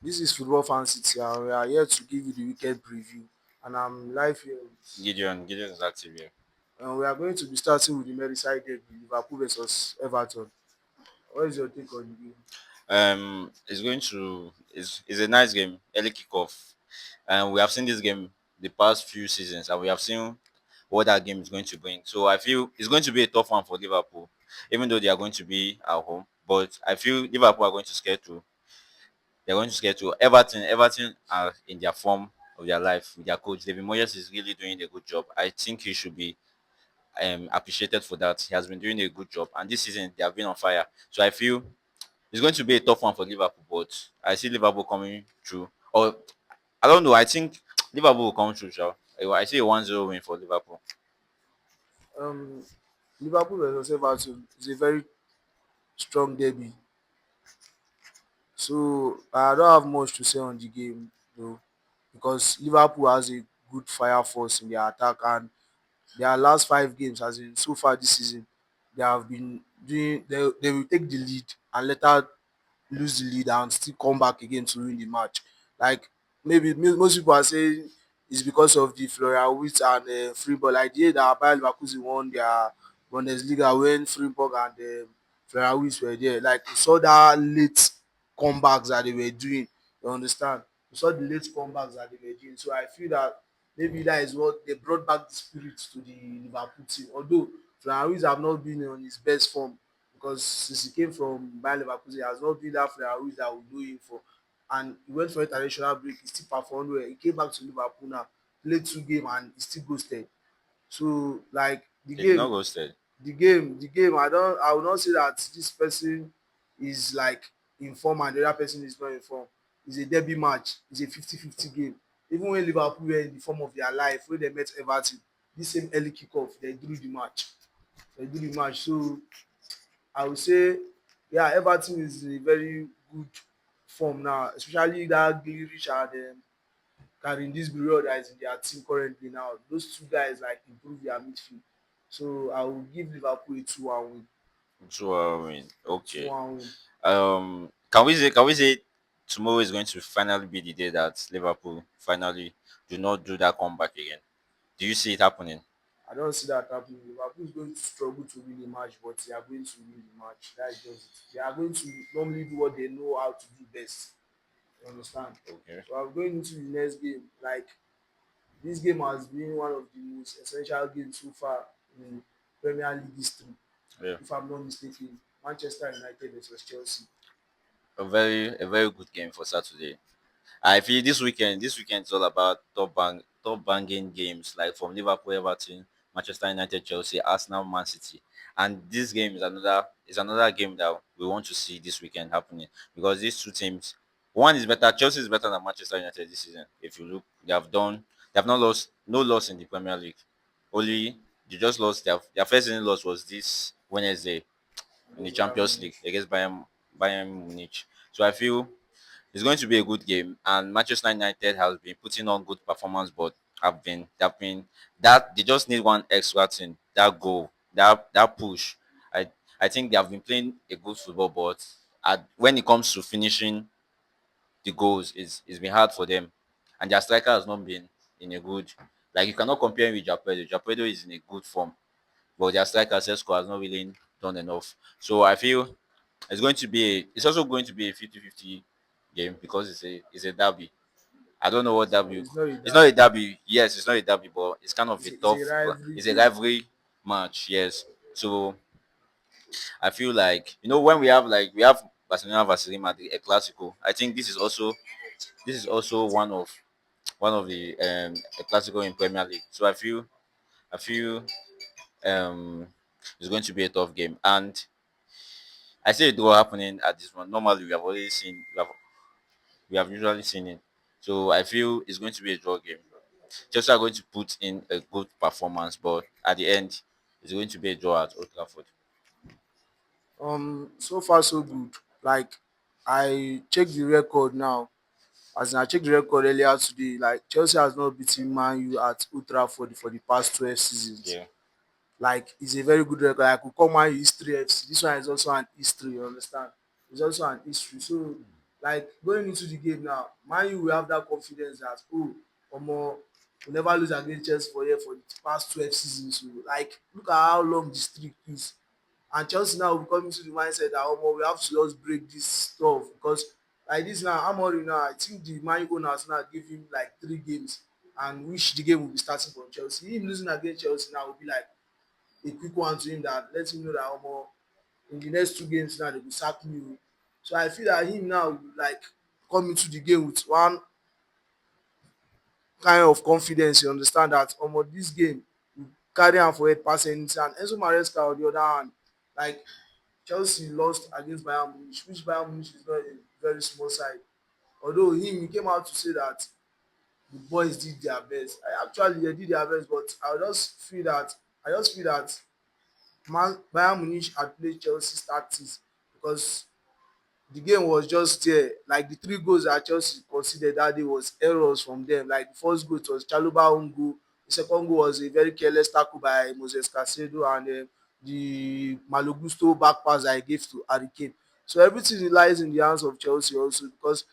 This is Football Fan City, and we are here to give you the weekend preview. And I'm live here with, Gideon is active here. and we are going to be starting with the Merseyside derby, Liverpool versus Everton. What is your take on the game? It's going to is a nice game, early kickoff, and we have seen this game the past few seasons, and we have seen what that game is going to bring. So I feel it's going to be a tough one for Liverpool, even though they are going to be at home. But I feel Liverpool are going to scare to. They're going to scare to Everton. Everton are in their form of their life with their coach. David Moyes is really doing a good job. I think he should be appreciated for that. He has been doing a good job, and this season they have been on fire. So I feel it's going to be a tough one for Liverpool, but I see Liverpool coming through. Or I don't know. I think Liverpool will come through. Sure. I see a 1-0 win for Liverpool. Um, Liverpool versus Everton is a very strong derby, so I don't have much to say on the game though, because Liverpool has a good fire force in their attack, and their last 5 games, as in so far this season, they have been doing. They will take the lead and later lose the lead and still come back again to win the match. Like maybe most people are saying it's because of the Florian Wirtz and Freiburg. Like the day that Bayer Leverkusen won their Bundesliga when Freiburg and Florian Wirtz were there. Like we saw that late comebacks that they were doing. You understand? We saw the late comebacks that they were doing. So I feel that maybe that is what they brought back the spirit to the Liverpool team. Although Florian Wirtz have not been on his best form, because since he came from Bayer Leverkusen, he has not been that player who is that we know him for. And he went for international break, he still performed well. He came back to Liverpool now, played 2 games and he still ghosted. So like They did not go steady. I will not say that this person is like informed and the other person is not informed. It's a derby match, it's a 50-50 game. Even when Liverpool were in the form of their life, when they met Everton, this same early kickoff, they drew the match. They drew the match. So I would say, yeah, Everton is in a very good form now, especially that Grealish and Kevin Disbury that is in their team currently now. Those two guys like improve their midfield. So I will give Liverpool a 2-1 win. So win. Two Okay. one win. Can we say tomorrow is going to finally be the day that Liverpool finally do not do that comeback again? Do you see it happening? I don't see that happening. Liverpool is going to struggle to win the match, but they are going to win the match. That is just it. They are going to normally do what they know how to do best. You understand? Okay. So I'm going into the next game. Like this game has been one of the most essential games so far in Premier League history, Yeah. if I'm not mistaken. Manchester United versus Chelsea. A very good game for Saturday. I feel this weekend is all about top banging games like from Liverpool, Everton, Manchester United, Chelsea, Arsenal, Man City. And this game is another game that we want to see this weekend happening because these two teams, one is better. Chelsea is better than Manchester United this season. If you look, they have not lost no loss in the Premier League. Only they just lost their first season loss was this Wednesday in the Against Bayern Champions League Munich. against Bayern Munich. So I feel it's going to be a good game, and Manchester United has been putting on good performance, but have been that they just need one extra thing, that goal, that push. I I think they have been playing a good football, but when it comes to finishing the goals, it's been hard for them, and their striker has not been in a good. Like you cannot compare him with Japedo. Japedo is in a good form, but their striker Sesko has not really done enough. So I feel it's also going to be a 50-50 game because it's a derby. I don't know what derby. It's not a It's not a derby. derby. Yes, it's not a derby, but it's kind of a It's a tough. rivalry It's a game. rivalry match. Yes. So I feel like when we have Barcelona versus Real Madrid, a Clasico. I think this is also one of the a Clasico in Premier League. So I feel um it's going to be a tough game, and I see a draw happening at this one. Normally, we have usually seen it. So I feel it's going to be a draw game. Chelsea are going to put in a good performance, but at the end, it's going to be a draw at Old Trafford. So far so good. Like I checked the record now. As in, I checked the record earlier today. Like Chelsea has not beaten Man U at Old Trafford for the past 12 seasons. Yeah. Like it's a very good record. I could call Man U history FC. This one is also an history. You understand? It's also an history. So Like going into the game now, Man U will have that confidence that oh omo we never lose against Chelsea for here for the past 12 seasons. So like look at how long the streak is. And Chelsea now will be coming to the mindset that omo we have to just break this stuff because like this now Amorim now I think the Man U owners now give him like 3 games and which the game will be starting from Chelsea. Him losing against Chelsea now will be like a quick one to him that let him know that omo in the next 2 games now they go sack me o. So I feel that him now will like come into the game with one kind of confidence. You understand that omo this game we carry am for head pass anything. And Enzo Maresca on the other hand, like Chelsea lost against Bayern Munich, which Bayern Munich is not a very small side. Although him he came out to say that the boys did their best. I actually they did their best, but I just feel that Bayern Munich had played Chelsea's tactics because the game was just there. Like the 3 goals that Chelsea conceded that day was errors from them. Like the first goal it was Chaluba own goal. The second goal was a very careless tackle by Moses Casedo and the Malogusto back pass that he gave to Harry Kane. So everything lies in the hands of Chelsea also because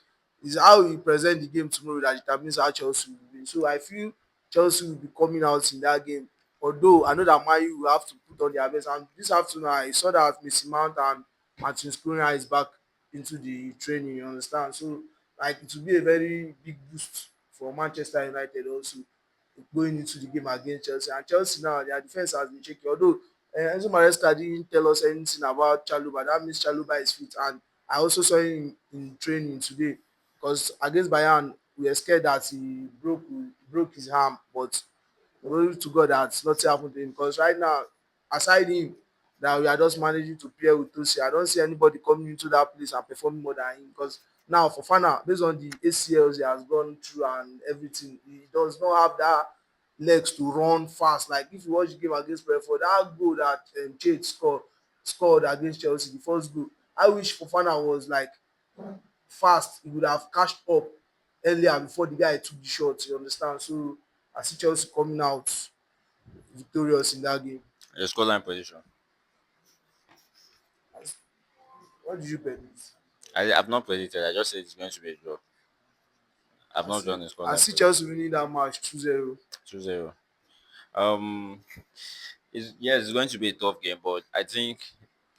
it's how we present the game tomorrow that determines how Chelsea will win. So I feel Chelsea will be coming out in that game. Although I know that Man U will have to put on their best. And this afternoon I saw that Mason Mount and Martin Skriniar is back into the training, you understand? So like it will be a very big boost for Manchester United also going into the game against Chelsea. And Chelsea now their defense has been shaky. Although Enzo Maresca didn't tell us anything about Chaluba, that means Chaluba is fit. And I also saw him in training today because against Bayern we were scared that he broke his arm, but glory to God that nothing happened to him because right now, aside him, that we are just managing to pair with Tosi. I don't see anybody coming into that place and performing more than him because now for Fana, based on the ACLs he has gone through and everything, he does not have that legs to run fast. Like if you watch the game against Brentford, that goal that Chade scored against Chelsea, the first goal, I wish Fofana was like fast. He would have cashed up earlier before the guy took the shot. You understand? So I see Chelsea coming out victorious in that game. Your scoreline position. What did you predict? I've not predicted. I just said it's going to be a draw. I've not drawn a I scoreline see prediction. Chelsea winning that match 2-0. 2-0. Um, yes, it's going to be a tough game, but I think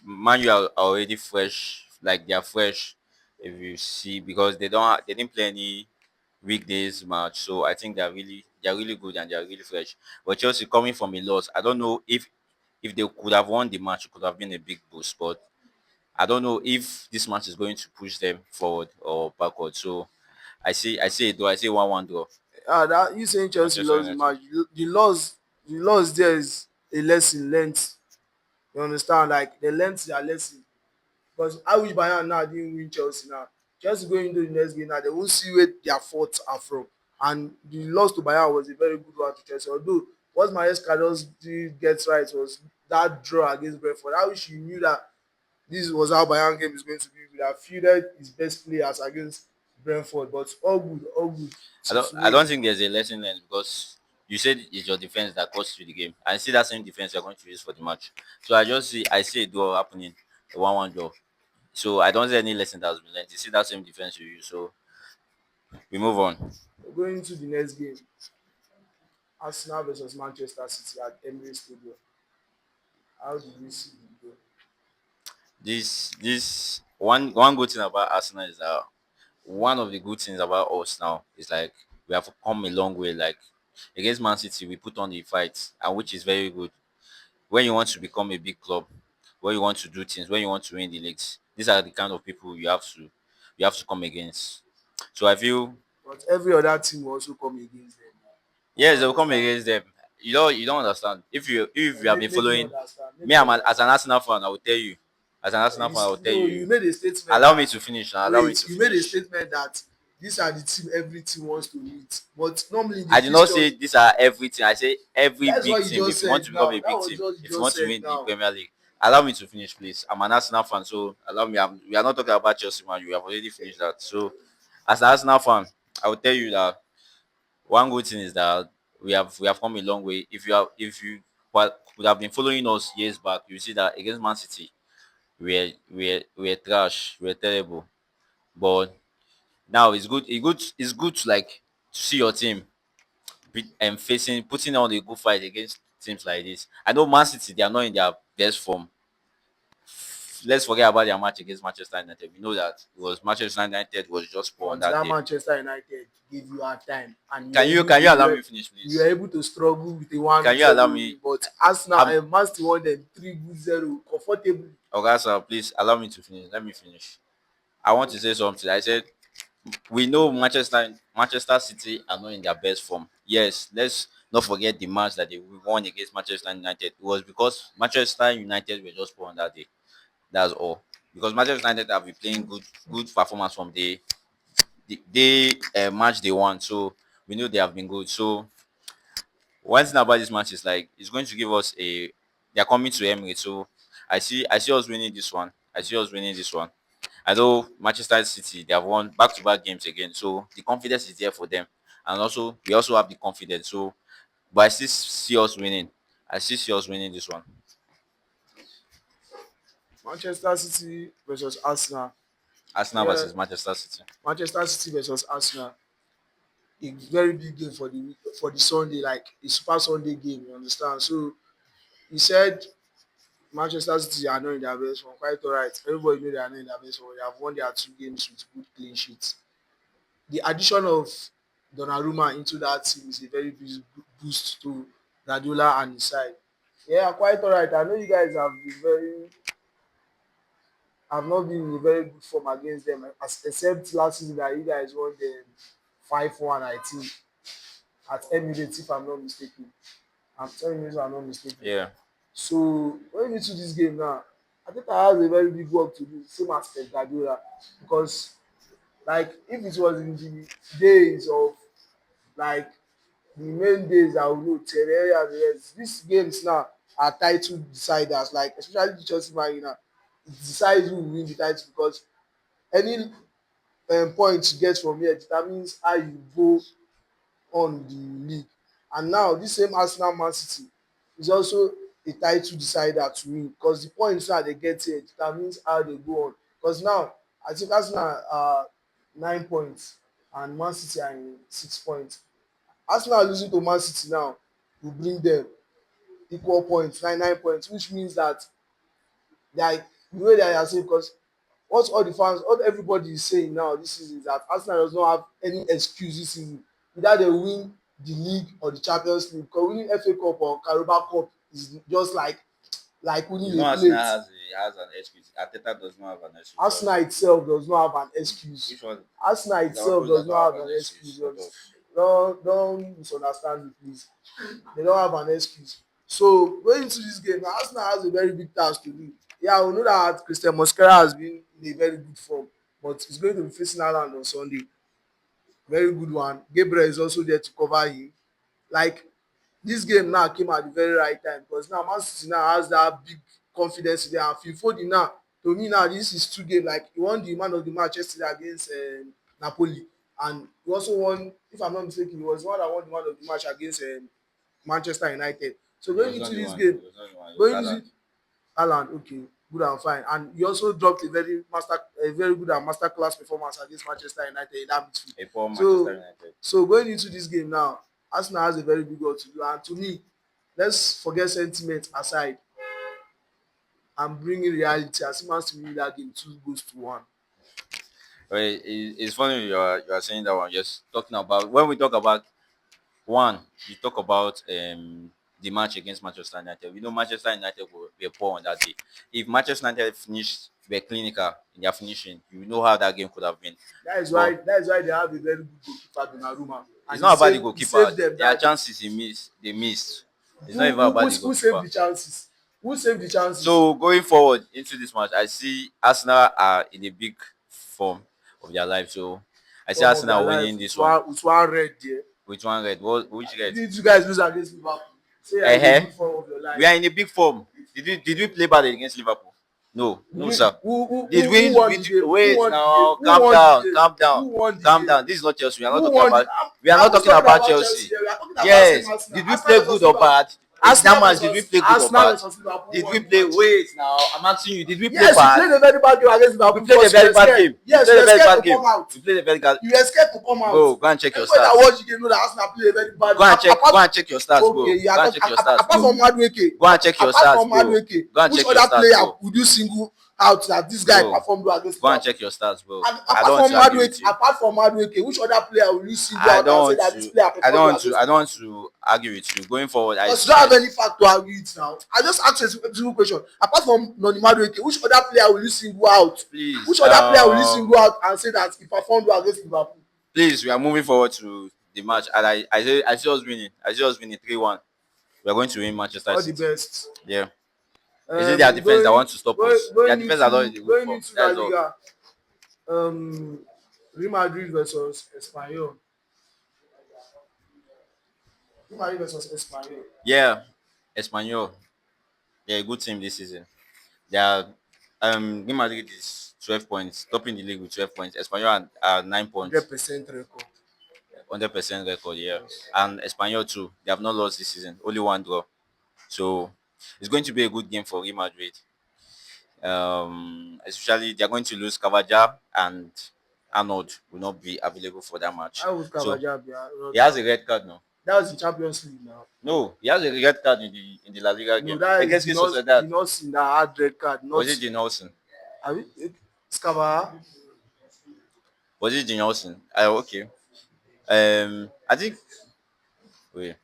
Man U are already fresh. Like they are fresh, if you see, because they didn't play any weekdays match, so I think they are really good and they are really fresh. But Chelsea coming from a loss, I don't know if they could have won the match, it could have been a big boost. But I don't know if this match is going to push them forward or backward. So I see a draw. I see 1-1 draw. Ah, that you saying Chelsea Manchester lost the United. match. The loss there is a lesson learnt. You understand? Like they learnt their lesson. Because I wish Bayern now didn't win Chelsea now. Chelsea going into the next game now, they won't see where their faults are from. And the loss to Bayern was a very good one to Chelsea. Although what Maresca just did get right was that draw against Brentford. I wish he knew that this was how Bayern game is going to be. He would have fielded his best players against Brentford. But all good, all good. I Till don't I today, don't think there's a lesson learned because you said it's your defense that cost you the game. I see that same defense you're going to use for the match. So I see a draw happening, a 1-1 draw. So I don't see any lesson that has been learned. You see that same defense you use. So we move on. going into the next game, Arsenal versus Manchester City at Emirates Stadium. How did you see the game? This one good thing about Arsenal is that one of the good things about us now is like we have come a long way. Like against Man City, we put on the fight, and which is very good. When you want to become a big club, when you want to do things, when you want to win the leagues, these are the kind of people you have to come against. So I feel But every other team will also come against them. I yes, they don't will come understand. against them. You don't understand. If you have been Make me following understand. Make me, me as an understand. Arsenal fan, I will tell you. As an Arsenal fan, I will tell No, you you. made a statement Allow me that to finish. Now. Allow me wait, to you made a finish. statement that these are the team every team wants to meet. But normally in the I did not say fixtures, these are everything. I say every that's big what you team. just If you want said to become now. a That big was team, what you if you just want to said win the now. Premier League, allow me to finish, please. I'm an Arsenal fan, so allow me. We are not talking about Chelsea, man. You have already finished that. So, as an Arsenal fan, I will tell you that one good thing is that we have come a long way. If you would have been following us years back, you see that against Man City, we're trash, we're terrible. But Now it's good to like to see your team and facing putting on a good fight against teams like this. I know Man City, they are not in their best form. Let's forget about their match against Manchester United. We know that it was Manchester United was just poor on But that that day. Manchester United gave you hard time, and Can you allow me finish, you were please? able to struggle with a Can you allow 1-0 me? win. But Arsenal I'm and Man City won them 3-0 comfortably. Okay, sir, please allow me to finish. Let me finish. I want to say something. I said we know Manchester City are not in their best form. Yes, let's not forget the match that they won against Manchester United. It was because Manchester United were just poor on that day. That's all. Because Manchester United have been playing good performance from the match they won. So we know they have been good. So one thing about this match is like it's going to give us a they're coming to Emirates. So I see us winning this one. I see us winning this one. I know Manchester City they have won back to back games again. So the confidence is there for them. And also we also have the confidence. So but I still see us winning. I still see us winning this one. Manchester City versus Arsenal. Arsenal Yeah, versus Manchester City. Manchester City versus Arsenal. A very big game for the Sunday, like a Super Sunday game. You understand? So he said Manchester City are not in their best form. Quite alright. Everybody know they are not in their best form. They have won their 2 games with good clean sheets. The addition of Donnarumma into that team is a very big boost to Guardiola and his side. Yeah, quite alright. I know you guys have not been in a very good form against them, except last season that you guys won them 5-1, I think, at Emirates, if I'm not mistaken. I'm telling you if I'm not mistaken. Yeah. So going into this game now, I think I have a very big work to do, same as Pep Guardiola, because like if it was in the days of like the main days I would know Terry and the rest, these games now are title deciders, like especially the Chelsea man now, it decides who will win the title because any point you get from here determines how you go on the league. And now this same Arsenal Man City is also a title decider to me because the points now they get here determines how they go on. Because now I think Arsenal are 9 points and Man City are in 6 points. Arsenal losing to Man City now will bring them equal points, 9 points, which means that like the way they are saying, because what everybody is saying now this season is that Arsenal does not have any excuse this season. Either they win the league or the Champions League. Because winning FA Cup or Carabao Cup is just like You winning know a Arsenal plate. has an excuse. Arteta does not have an excuse. Arsenal itself does not have an excuse. Which one? Arsenal Liverpool itself does does not not have have an an excuse. excuse. Sort of. Don't misunderstand me, please. They don't have an excuse. So going into this game, Arsenal has a very big task to do. Yeah, we know that Christian Mosquera has been in a very good form, but he's going to be facing Haaland on Sunday. Very good one. Gabriel is also there to cover him. Like this game now came at the very right time because now Man City now has that big confidence in there. And Phil Foden now, to me now, this is 2 games. Like he won the man of the match yesterday against Napoli, and he also won, if I'm not mistaken, he was the one that won the man of the match against Manchester United. So It going was into not the this one. game, It was not the one. It was going Haaland. into Haaland, okay, good and fine. And he also dropped a very good and master class performance against Manchester United in that midfield. A poor Manchester So United. so going into this game now, Arsenal has a very big work to do. And to me, let's forget sentiment aside and bring in reality. As Man City win that game 2 goals to 1. Well, it's funny you are saying that one. Just talking about when we talk about one, you talk about the match against Manchester United. We know Manchester United were poor on that day. If Manchester United finished were clinical in their finishing, you know how that game could have been. But That is why they have a very good goalkeeper, Donnarumma, it's and not about the he goalkeeper. saved them There are that day. chances they missed. It's not even about the Who saved goalkeeper. the chances? Who saved the chances? So going forward into this match, I see Arsenal are in a big form of their life. So I see Form of their Arsenal life winning this one with one red there. with one red. What which red? Did you guys lose against Liverpool? Say you are in a Eh? good form of your We life. are in a big form. Did we play bad against Liverpool? No, Did no, we, sir. Did who we? won the game? Who Wait won the game? now. Who Calm won the down. game? Calm down. Who won the Calm game? down. This is not Chelsea. We are not Who talking won the about. We are I not was talking talking about about Chelsea Chelsea. here. We are talking about same Yes. Arsenal. Did we Arsenal play versus good or Liverpool. bad? In that Arsenal match, did we versus play good or Arsenal bad? versus Liverpool Did we won the play? match. Wait, now I'm asking you. Did we play Yes, you bad? played a very bad game against We Liverpool played a because you very were bad scared. game. We Yes, played you a were very scared to bad game. come out. We played a very bad. You were scared to come out. Bro, go and check your Everybody that stats. watch the game know that Arsenal played a very bad. Go and check. Apart, Go and check your stats, okay, bro. you are Go and talking, check your stats, apart bro. from Madueke, Go and check your apart stats, from bro. Madueke, Go and which check your other stats, player bro. would you single out that this guy Bro, performed well against go and Liverpool? check your stats, bro. And I don't want to argue with you. apart from Madueke, which other player will you single I out don't and say want that this to. player I don't performed well want to. against I don't Liverpool? want to argue with you. Going forward, Because you don't have any fact to argue it now. I just asked a simple question. Apart from Noni Madueke, which other player will you single out? please, Which other player will you single out and say that he performed well against Liverpool? please, we are moving forward to the match, and I see us winning. I see us winning 3-1. We are going to win Manchester All the City. best. Yeah. Is it their defense that wants to stop us? Their defense are not in the good Going form. into La That's all. Liga, um, Real Madrid versus Espanyol. Real Madrid versus Espanyol. Yeah, Espanyol. They're a good team this season. They are Real Madrid is 12 points, topping the league with 12 points. Espanyol are 9 points, 100% record. 100% record, yeah. Yes. And Espanyol too. They have not lost this season, only one draw. So it's going to be a good game for Real Madrid. Especially they're going to lose Cavaja, and Arnold will not be available for that match. How would So Cavaja be he not has a out? red card now. That was in Champions League now. No, he has a red card in the La Liga No, game that is against Key Sociedad. the not in that hard red card. Was Not it Dean Olsen? I mean, Scava. Was it Dean Olsen? Okay. I think. Wait.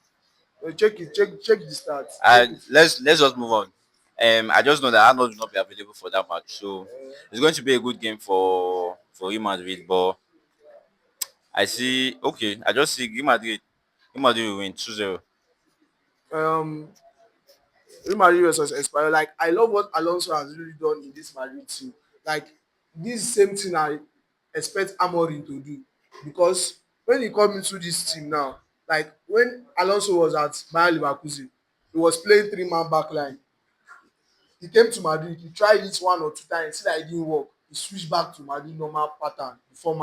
Check it. Check the stats. Check it. Let's just move on. I just know that Arnold will not be available for that match, so it's going to be a good game for Real Madrid. But I see. Okay, I just see Real Madrid. Real Madrid will win 2-0. Um, Real Madrid versus Espanyol. Like I love what Alonso has really done in this Madrid team. Like this same thing I expect Amorim to do because when he come into this team now, like when Alonso was at Bayer Leverkusen, he was playing three-man back line. He came to Madrid, he tried it one or two times, see that it didn't work. He switched back to Madrid normal pattern, the four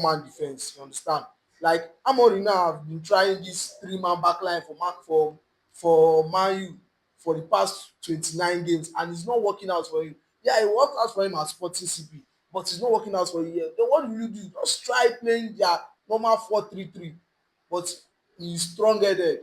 man defense. You understand? Like Amorim now have been trying this three-man back line for Man U for the past 29 games, and it's not working out for him. Yeah, it worked out for him at Sporting CP, but it's not working out for him here. Then what do you do? Just try playing their normal 4-3-3, but he's strong-headed.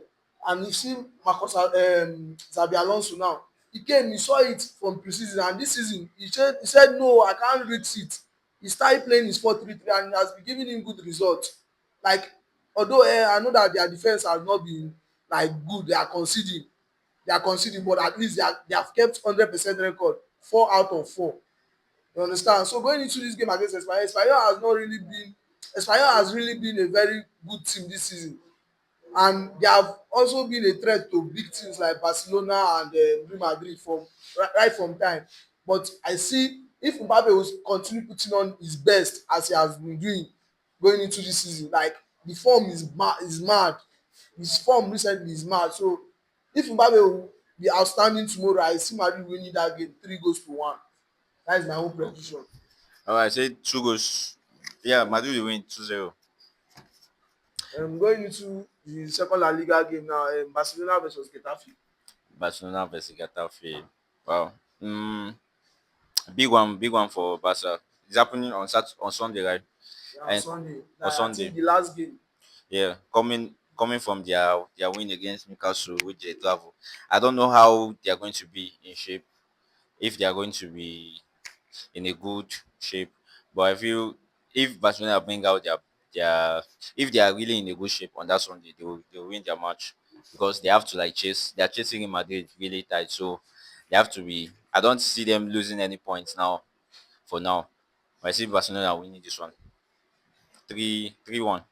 And you see Marcos Xabi Alonso now. He came, he saw it from preseason, and this season he said no, I can't risk it. He started playing his 4-3-3, and it has been giving him good results. Like although I know that their defense has not been like good, they are conceding, but at least they have kept 100% record, 4 out of 4. You understand? So going into this game against Espanyol has really been a very good team this season, and they have also been a threat to big teams like Barcelona and Real Madrid from right from time. But I see if Mbappe will continue putting on his best as he has been doing going into this season, like the form is mad. His form recently is mad. So if Mbappe will be outstanding tomorrow, I see Madrid winning that game 3-1. That is my own prediction. All right, say 2 goals. Yeah, Madrid will win 2-0. Going into the second La Liga game now, Barcelona versus Getafe. Barcelona versus Getafe. Wow. Big one for Barca. It's happening on Sunday, right? Yeah, on And Sunday. on Like, I Sunday, think the last game. yeah, coming from their win against Newcastle, which they travel. I don't know how they are going to be in shape, if they are going to be in a good shape. But I feel if Barcelona bring out their if they are really in a good shape on that Sunday, they will win their match, because they have to like chase. They are chasing in Madrid really tight, so they have to be. I don't see them losing any points now. For now, I see Barcelona winning this one. 3-1.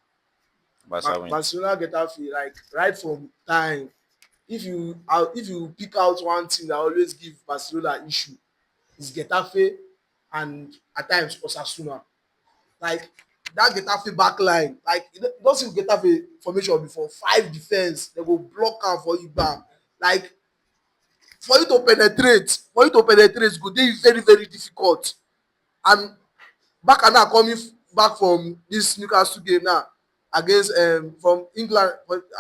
Barca win. Barcelona Getafe, like right from time, if you pick out one team that always give Barcelona issue, is Getafe and at times Osasuna. Like that Getafe back line, like you don't see Getafe formation before, 5 defense, they go block am for you back. Like for you to penetrate go dey very very difficult. And Baka now coming back from this Newcastle game now against from England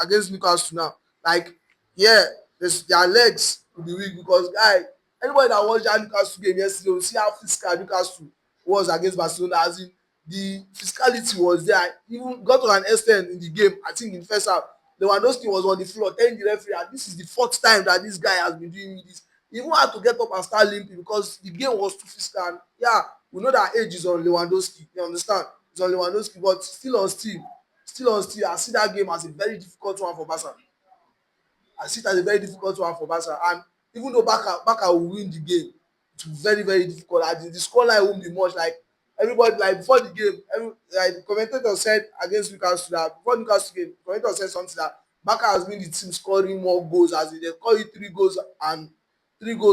against Newcastle now. Like yeah, their legs will be weak because guy, anybody that watch that Newcastle game yesterday will see how physical Newcastle was against Barcelona. As in the physicality was there. Even got to an extent in the game. I think in the first half, Lewandowski was on the floor telling the referee, and this is the fourth time that this guy has been doing me this. He even had to get up and start limping because the game was too physical. And yeah, we know that age is on Lewandowski. You understand? It's on Lewandowski, but still on still. I see that game as a very difficult one for Barca. I see it as a very difficult one for Barca. And even though Barca will win the game, it's very, very difficult. And the scoreline won't be much. Like everybody, like before the game, like the commentator said against Newcastle that before Newcastle game, the commentator said something that Barca has been the team scoring more goals, as in they call it 3 goals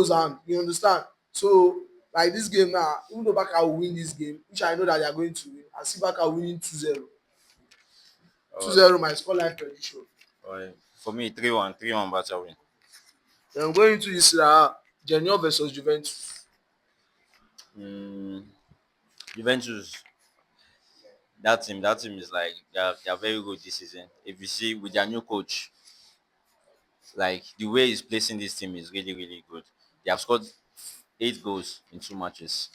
and you understand. So like this game now, even though Barca will win this game, which I know that they are going to win, I see Barca winning 2-0. Uh, 2-0 my scoreline prediction. for me, 3-1, 3-1 Barca win. Then going into this Genoa versus Juventus. Mm, Juventus, that team is like they are very good this season. If you see with their new coach, like the way he's placing this team is really really good. They have scored 8 goals in 2 matches,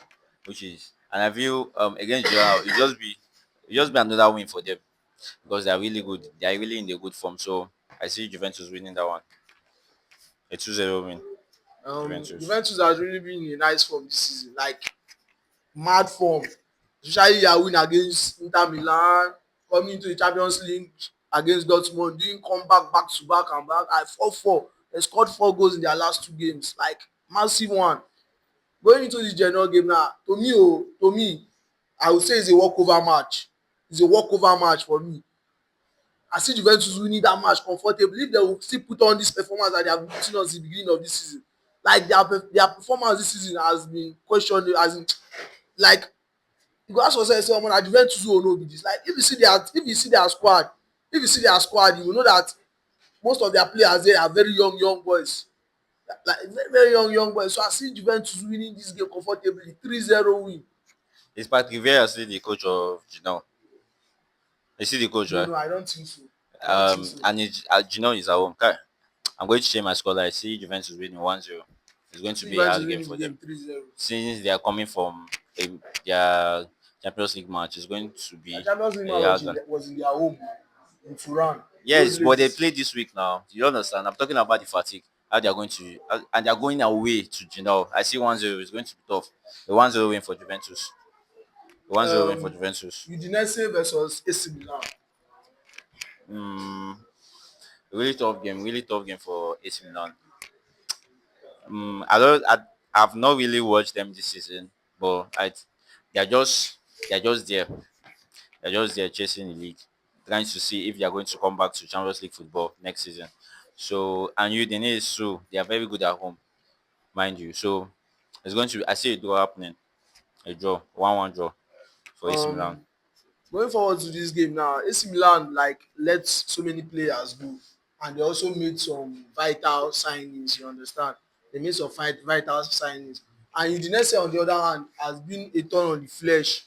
which is and I feel against Joao it just be another win for them because they are really good. They are really in the good form. So I see Juventus winning that one. A 2-0 win. Juventus. Juventus has really been in a nice form this season, like mad form. Especially their win against Inter Milan, coming into the Champions League against Dortmund, doing comeback back to back and back. I 4-4. They scored 4 goals in their last 2 games, like massive one. Going into this general game now, to me, I would say it's a walkover match. It's a walkover match for me. I see Juventus winning that match comfortably if they will still put on this performance that they have been putting on since the beginning of this season. Like their performance this season has been questioned, as in like you go ask yourself say omo na Juventus wey no be this. Like if you see their squad you will know that most of their players there are very young boys, like very very young boys. So I see Juventus winning this game comfortably 3-0 win. Is Patrick Vieira still the coach of Genoa? Is he the coach, No right? no I don't think so. I don't think so. And Genoa is at home. Okay. I'm going to change my score. I see Juventus winning 1-0. It's going I to see be a Juventus hard game winning for the them game 3-0. since they are coming from their Champions League match. It's going to Their be Champions League a match hard game. was in their home in Turan. Yes, Those but they ladies. played this week now. Do you understand? I'm talking about the fatigue. How they are going to, and they are going away to Genoa. I see 1-0. It's going to be tough. A 1-0 win for Juventus. A 1-0 win for Um, Juventus. Udinese versus AC Milan. Mm, really tough game. Really tough game for AC Milan. I don't. I've not really watched them this season, but they're just they're just there. They're just there chasing the league, trying to see if they are going to come back to Champions League football next season. So and Udinese, so they are very good at home, mind you. So it's going to. I see a draw happening. A draw, 1-1 draw for AC Milan. Um, Going forward to this game now, AC Milan like let so many players go, and they also made some vital signings. You understand? They made some vital signings, and Udinese on the other hand has been a thorn on the flesh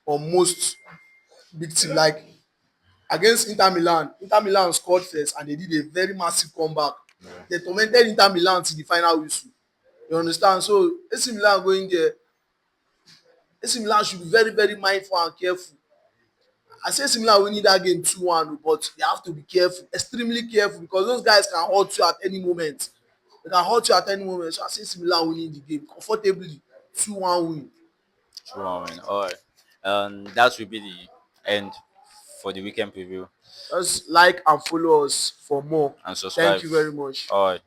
on most big team. Like against Inter Milan, Inter Milan scored first, and they did a very massive comeback. They tormented Inter Milan till the final whistle. You understand? So AC Milan going there, AC Milan should be very very mindful and careful. I say similar winning that game 2-1, but they have to be careful, extremely careful, because those guys can hurt you at any moment. They can hurt you at any moment. So I say similar winning the game comfortably 2-1 win. 2-1 win. All right. That will be the end for the weekend preview Just like and follow us for more. and Thank subscribe. you very much. All right.